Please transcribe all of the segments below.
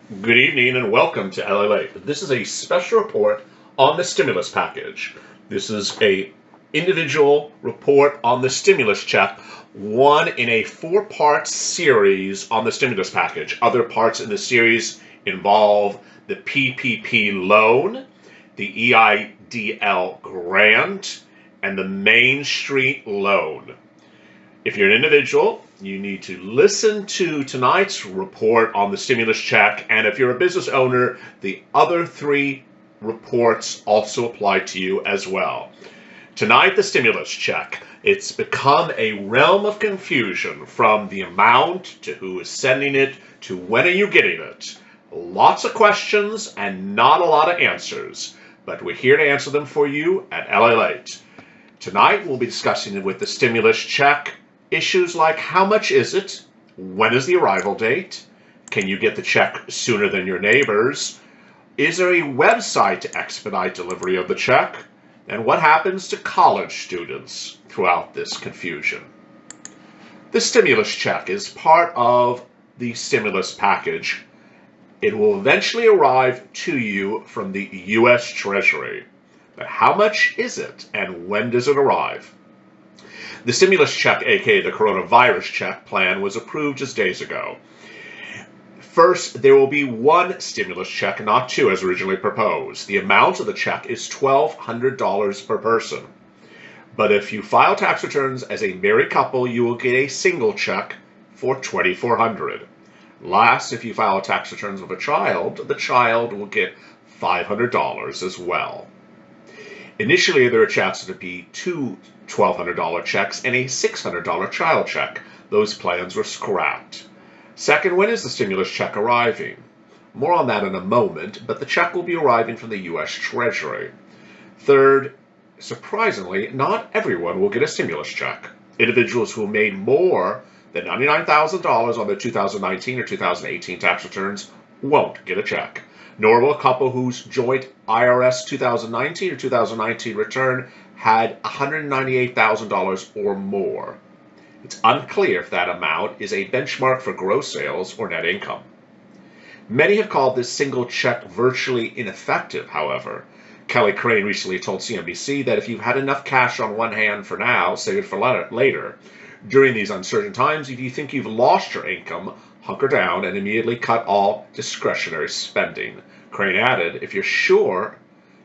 Good evening and welcome to LALATE. This is a special report on the stimulus package. This is a individual report on the stimulus check, one in a four-part series on the stimulus package. Other parts in the series involve the PPP loan, the EIDL grant, and the Main Street loan. If you're an individual, you need to listen to tonight's report on the stimulus check, and if you're a business owner, the other three reports also apply to you as well. Tonight, the stimulus check. It's become a realm of confusion, from the amount to who is sending it to when are you getting it. Lots of questions and not a lot of answers, but we're here to answer them for you at LALATE. Tonight, we'll be discussing with the stimulus check issues like how much is it, when is the arrival date, can you get the check sooner than your neighbors, is there a website to expedite delivery of the check, and what happens to college students throughout this confusion. The stimulus check is part of the stimulus package. It will eventually arrive to you from the U.S. Treasury. But how much is it, and when does it arrive? The stimulus check, aka the coronavirus check plan, was approved just days ago. First, there will be one stimulus check, not two as originally proposed. The amount of the check is $1,200 per person. But if you file tax returns as a married couple, you will get a single check for $2,400. Last, if you file tax returns with a child, the child will get $500 as well. Initially, there are chances to be two $1,200 checks and a $600 child check. Those plans were scrapped. Second, when is the stimulus check arriving? More on that in a moment, but the check will be arriving from the U.S. Treasury. Third, surprisingly, not everyone will get a stimulus check. Individuals who made more than $99,000 on their 2019 or 2018 tax returns won't get a check, nor will a couple whose joint IRS 2019 or 2019 return had $198,000 or more. It's unclear if that amount is a benchmark for gross sales or net income. Many have called this single check virtually ineffective, however. Kelly Crane recently told CNBC that if you've had enough cash on one hand for now, save it for later. During these uncertain times, if you think you've lost your income, hunker down and immediately cut all discretionary spending. Crane added, if you're sure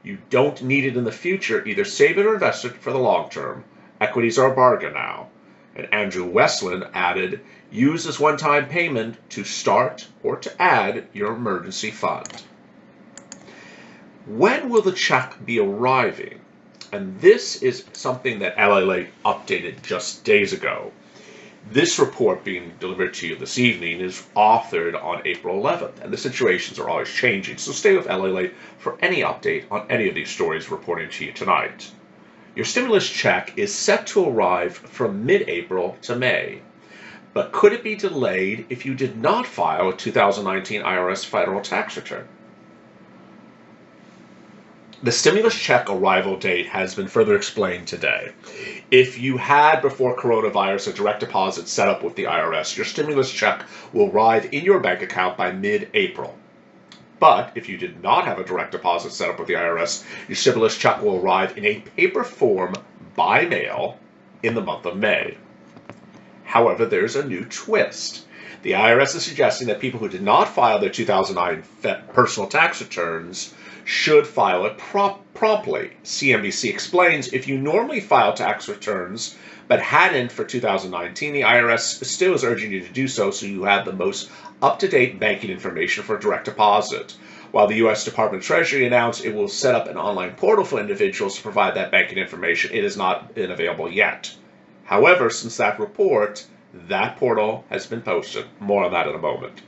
you don't need it in the future, either save it or invest it for the long term. Equities are a bargain now. And Andrew Westland added, use this one-time payment to start or to add your emergency fund. When will the check be arriving? And this is something that LALATE updated just days ago. This report being delivered to you this evening is authored on April 11th, and the situations are always changing, so stay with LALATE for any update on any of these stories reporting to you tonight. Your stimulus check is set to arrive from mid-April to May, but could it be delayed if you did not file a 2019 IRS federal tax return? The stimulus check arrival date has been further explained today. If you had, before coronavirus, a direct deposit set up with the IRS, your stimulus check will arrive in your bank account by mid-April. But if you did not have a direct deposit set up with the IRS, your stimulus check will arrive in a paper form by mail in the month of May. However, there's a new twist. The IRS is suggesting that people who did not file their 2009 personal tax returns should file it promptly. CNBC explains, if you normally file tax returns but hadn't for 2019, the IRS still is urging you to do so you have the most up-to-date banking information for direct deposit. While the U.S. Department of Treasury announced it will set up an online portal for individuals to provide that banking information, it has not been available yet. However, since that report, that portal has been posted. More on that in a moment.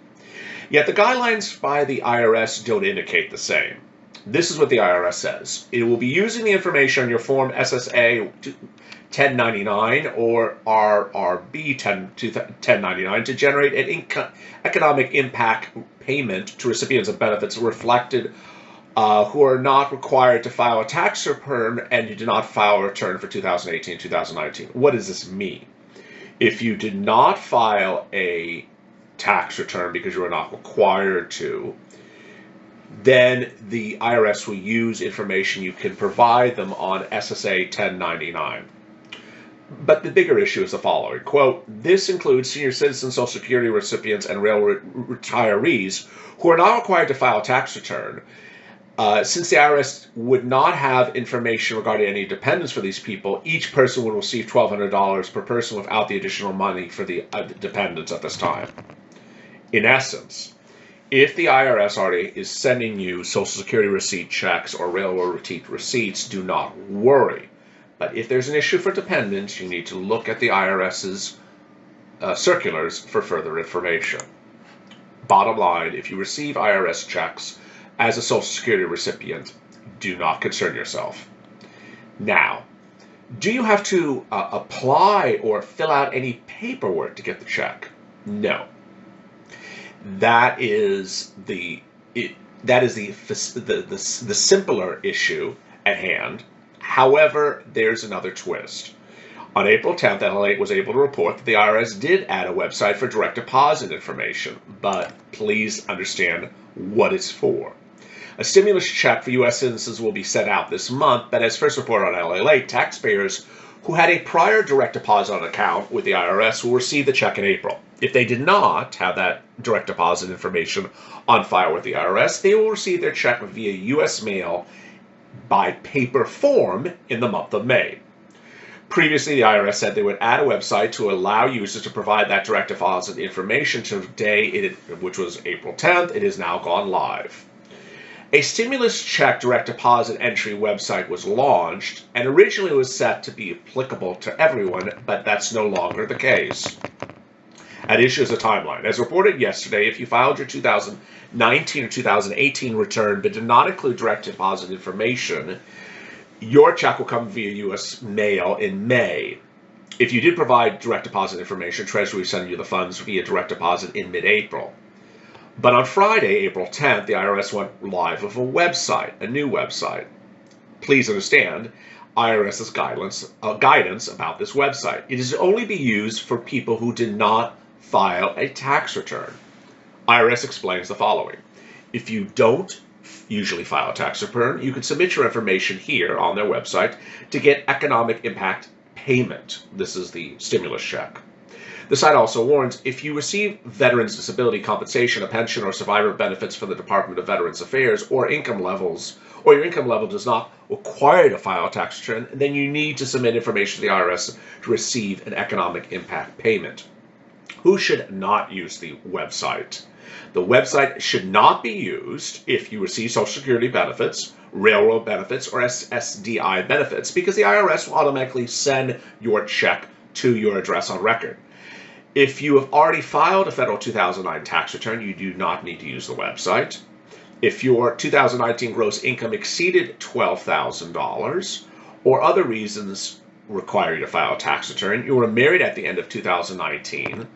Yet the guidelines by the IRS don't indicate the same. This is what the IRS says. It will be using the information on your Form SSA 1099 or RRB 1099 to generate an economic impact payment to recipients of benefits reflected who are not required to file a tax return and you did not file a return for 2018-2019. What does this mean? If you did not file a tax return because you are not required to, then the IRS will use information you can provide them on SSA 1099. But the bigger issue is the following, quote, this includes senior citizens, Social Security recipients, and railroad retirees who are not required to file a tax return. Since the IRS would not have information regarding any dependents for these people, each person would receive $1,200 per person without the additional money for the dependents at this time. In essence, if the IRS already is sending you Social Security receipt checks or railroad receipts, do not worry. But if there's an issue for dependents, you need to look at the IRS's circulars for further information. Bottom line, if you receive IRS checks as a Social Security recipient, do not concern yourself. Now, do you have to apply or fill out any paperwork to get the check? No. That is the simpler issue at hand. However, there's another twist. On April 10th, LALATE was able to report that the IRS did add a website for direct deposit information, but please understand what it's for. A stimulus check for U.S. citizens will be sent out this month, but as first reported on LALATE, taxpayers who had a prior direct deposit account with the IRS will receive the check in April. If they did not have that direct deposit information on file with the IRS, they will receive their check via U.S. mail by paper form in the month of May. Previously, the IRS said they would add a website to allow users to provide that direct deposit information. Today, which was April 10th, it has now gone live. A stimulus check direct deposit entry website was launched and originally was set to be applicable to everyone, but that's no longer the case. At issue is a timeline. As reported yesterday, if you filed your 2019 or 2018 return but did not include direct deposit information, your check will come via U.S. mail in May. If you did provide direct deposit information, Treasury will send you the funds via direct deposit in mid-April. But on Friday, April 10th, the IRS went live with a website, a new website. Please understand IRS's guidance about this website. It is only be used for people who did not file a tax return. IRS explains the following. If you don't usually file a tax return, you can submit your information here on their website to get economic impact payment. This is the stimulus check. The site also warns, if you receive Veterans Disability Compensation, a pension, or survivor benefits from the Department of Veterans Affairs, or your income level does not require you to file a tax return, then you need to submit information to the IRS to receive an economic impact payment. Who should not use the website? The website should not be used if you receive Social Security benefits, railroad benefits, or SSDI benefits, because the IRS will automatically send your check to your address on record. If you have already filed a federal 2009 tax return, you do not need to use the website. If your 2019 gross income exceeded $12,000 or other reasons require you to file a tax return, you were married at the end of 2019,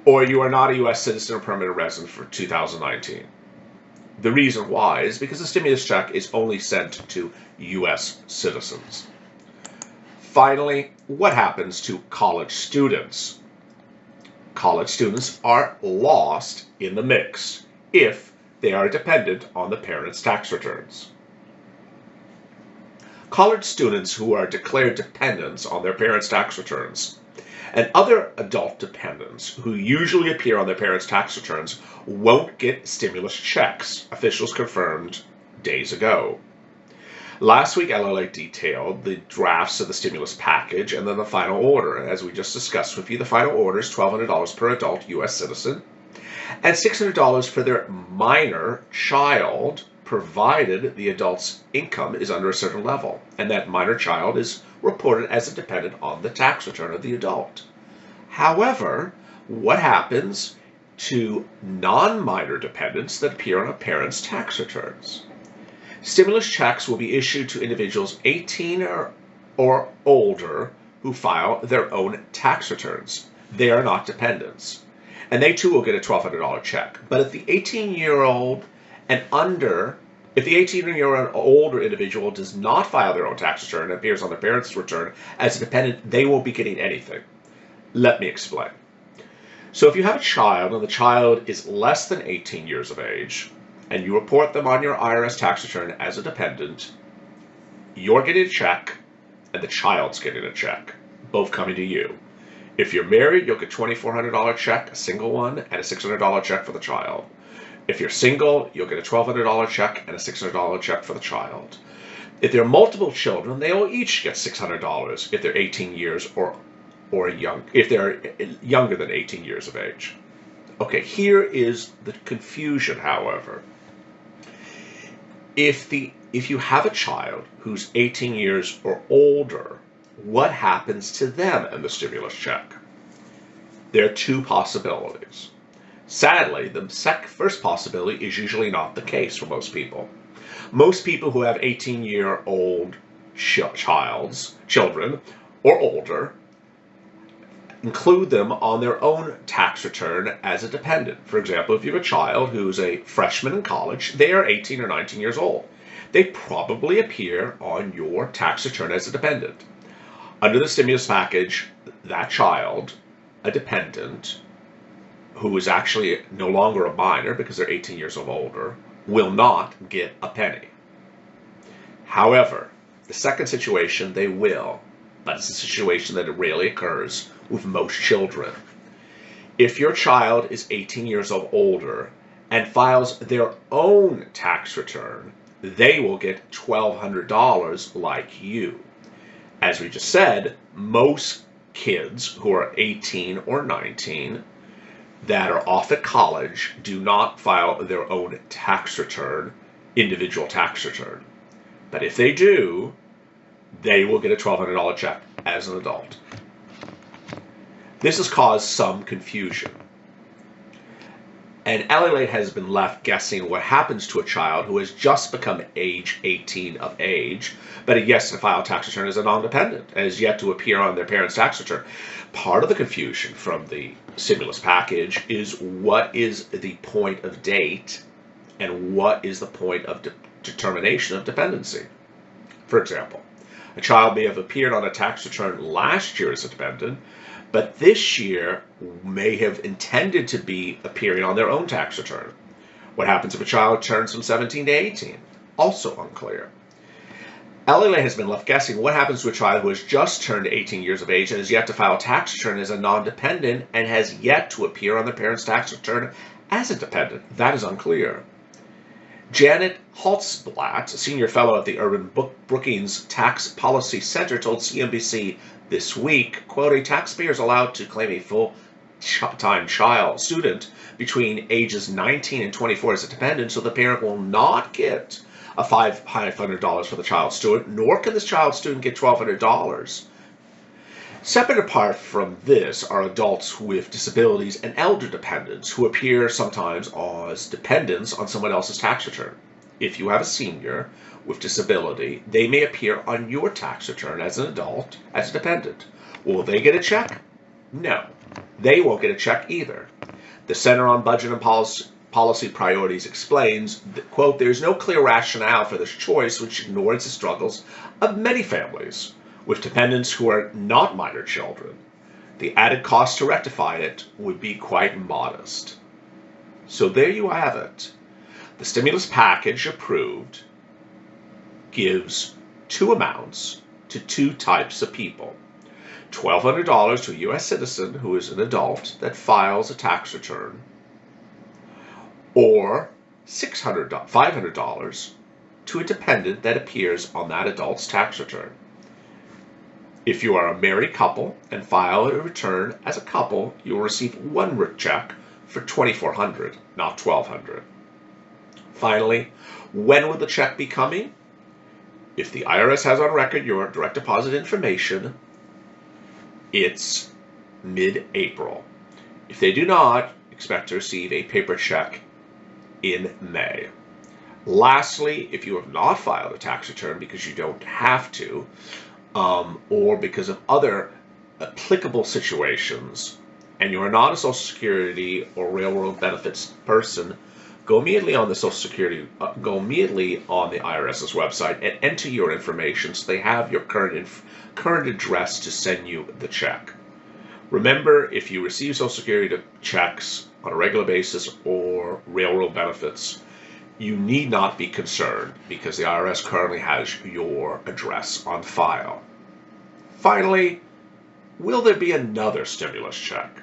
or you are not a U.S. citizen or permanent resident for 2019. The reason why is because the stimulus check is only sent to U.S. citizens. Finally, what happens to college students? College students are lost in the mix if they are dependent on the parents' tax returns. College students who are declared dependents on their parents' tax returns and other adult dependents who usually appear on their parents' tax returns won't get stimulus checks, officials confirmed days ago. Last week, LALATE detailed the drafts of the stimulus package and then the final order. As we just discussed with you, the final order is $1,200 per adult U.S. citizen and $600 for their minor child, provided the adult's income is under a certain level, and that minor child is reported as a dependent on the tax return of the adult. However, what happens to non-minor dependents that appear on a parent's tax returns? Stimulus checks will be issued to individuals 18 or older who file their own tax returns. They are not dependents. And they too will get a $1,200 check. But if the 18-year-old and under, if the 18-year-old and older individual does not file their own tax return and appears on their parents' return as a dependent, they won't be getting anything. Let me explain. So if you have a child and the child is less than 18 years of age, and you report them on your IRS tax return as a dependent, you're getting a check and the child's getting a check, both coming to you. If you're married, you'll get a $2,400 check, a single one, and a $600 check for the child. If you're single, you'll get a $1,200 check and a $600 check for the child. If there are multiple children, they will each get $600 if they're 18 years or young, if they're younger than 18 years of age. Okay, here is the confusion, however. If you have a child who's 18 years or older, what happens to them in the stimulus check? There are two possibilities. Sadly, the first possibility is usually not the case for most people. Most people who have 18-year-old children or older include them on their own tax return as a dependent. For example, if you have a child who's a freshman in college, they are 18 or 19 years old. They probably appear on your tax return as a dependent. Under the stimulus package, that child, a dependent, who is actually no longer a minor because they're 18 years or older, will not get a penny. However, the second situation, they will, but it's a situation that rarely occurs with most children. If your child is 18 years or older and files their own tax return, they will get $1,200 like you. As we just said, most kids who are 18 or 19 that are off at college do not file their own tax return, individual tax return. But if they do, they will get a $1,200 check as an adult. This has caused some confusion. And LALATE has been left guessing what happens to a child who has just become age 18 of age, but has to file a tax return as a non-dependent, and has yet to appear on their parents' tax return. Part of the confusion from the stimulus package is what is the point of date and what is the point of determination of dependency. For example, a child may have appeared on a tax return last year as a dependent, but this year may have intended to be appearing on their own tax return. What happens if a child turns from 17 to 18? Also unclear. LALATE has been left guessing what happens to a child who has just turned 18 years of age and has yet to file a tax return as a non-dependent and has yet to appear on their parents' tax return as a dependent. That is unclear. Janet Holtzblatt, a senior fellow at the Urban Brookings Tax Policy Center, told CNBC this week, quote, a taxpayer is allowed to claim a full-time student between ages 19 and 24 as a dependent, so the parent will not get a $500 for the child student, nor can this child student get $1,200. Separate apart from this are adults with disabilities and elder dependents who appear sometimes as dependents on someone else's tax return. If you have a senior with disability, they may appear on your tax return as an adult, as a dependent. Will they get a check? No, they won't get a check either. The Center on Budget and Policy Priorities explains that, quote, there is no clear rationale for this choice which ignores the struggles of many families with dependents who are not minor children. The added cost to rectify it would be quite modest. So there you have it. The stimulus package approved gives two amounts to two types of people. $1,200 to a U.S. citizen who is an adult that files a tax return, or $500 to a dependent that appears on that adult's tax return. If you are a married couple and file a return as a couple, you will receive one check for $2,400, not $1,200. Finally, when will the check be coming? If the IRS has on record your direct deposit information, it's mid-April. If they do not, expect to receive a paper check in May. Lastly, if you have not filed a tax return because you don't have to, or because of other applicable situations, and you are not a Social Security or Railroad benefits person, go immediately on the go immediately on the IRS's website and enter your information so they have your current address to send you the check. Remember, if you receive Social Security checks on a regular basis or railroad benefits, you need not be concerned because the IRS currently has your address on file. Finally, will there be another stimulus check?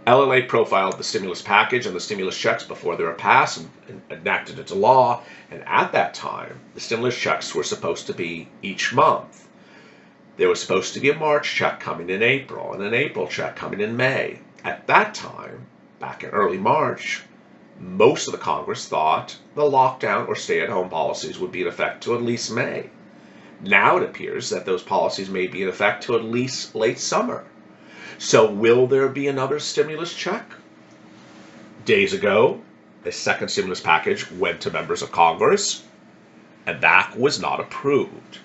LALATE profiled the stimulus package and the stimulus checks before they were passed and enacted into law, and at that time, the stimulus checks were supposed to be each month. There was supposed to be a March check coming in April and an April check coming in May. At that time, back in early March, most of the Congress thought the lockdown or stay-at-home policies would be in effect to at least May. Now it appears that those policies may be in effect to at least late summer. So will there be another stimulus check? Days ago, a second stimulus package went to members of Congress, and that was not approved.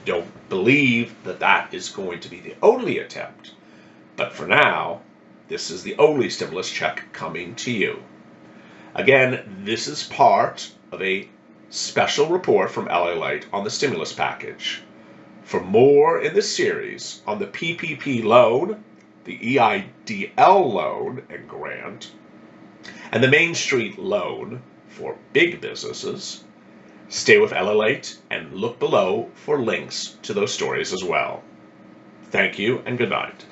Don't believe that that is going to be the only attempt, but for now, this is the only stimulus check coming to you. Again, this is part of a special report from LALATE on the stimulus package. For more in this series on the PPP loan, the EIDL loan and grant, and the Main Street loan for big businesses, stay with LALATE and look below for links to those stories as well. Thank you and good night.